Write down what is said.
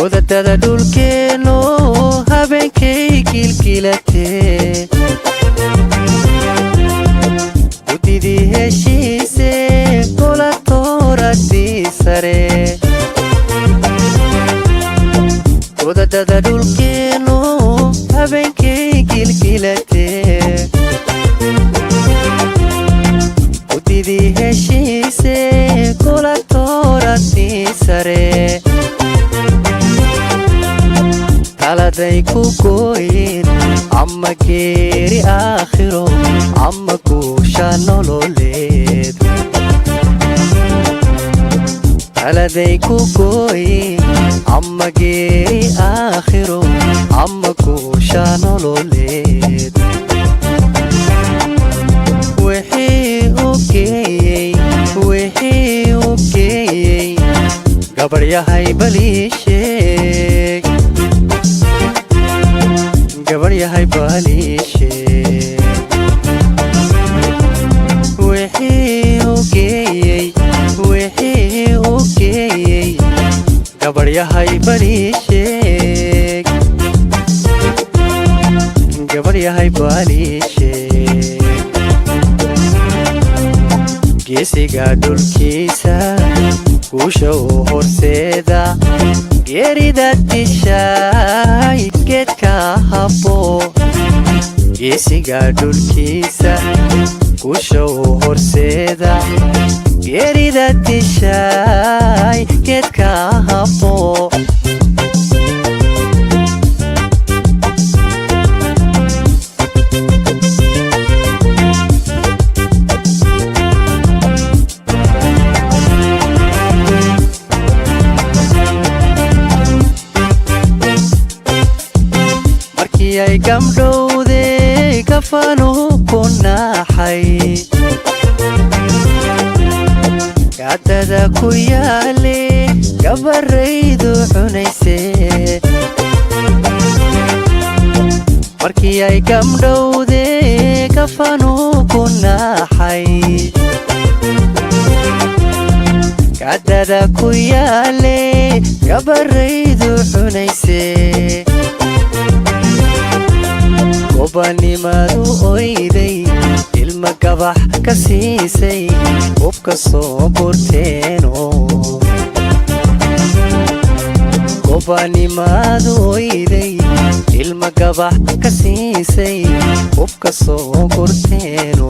وددada dhulkeeno habeenkay kilkilatee udidii heshiise gola tooradii sare وددada dhulkeeno habeenkay kilkilatee udidii heshiise gola tooradii sare taladay ku gooyin ama geeri aakhiro ama guusha nololeed taladay ku gooyin ama geeri aakhiro ama guusha nololeed wixii u geeyey gabar yahay baliisheeg gabar yahay baliisheeg wixii u geeyey gabar yahay baliisheeg gabar yahay baliisheeg geesiga dhulkiisa guusha u horseeda geerida dishay geedka habo geesiga dhulkiisa guusha u horseeda geerida dishay geedka habo ay gamdhowde kafanu ku naaxay gacdada ku yaale gabaraydu cunayse markii ay gamdhowde kafanu ku naaxay gacdada ku yaale gabaraydu cunayse gobanimadu oyday ilma gabax ka siisay hubka soo burteeno gobanimadu oyday ilma gabax ka siisay hubka soo burteeno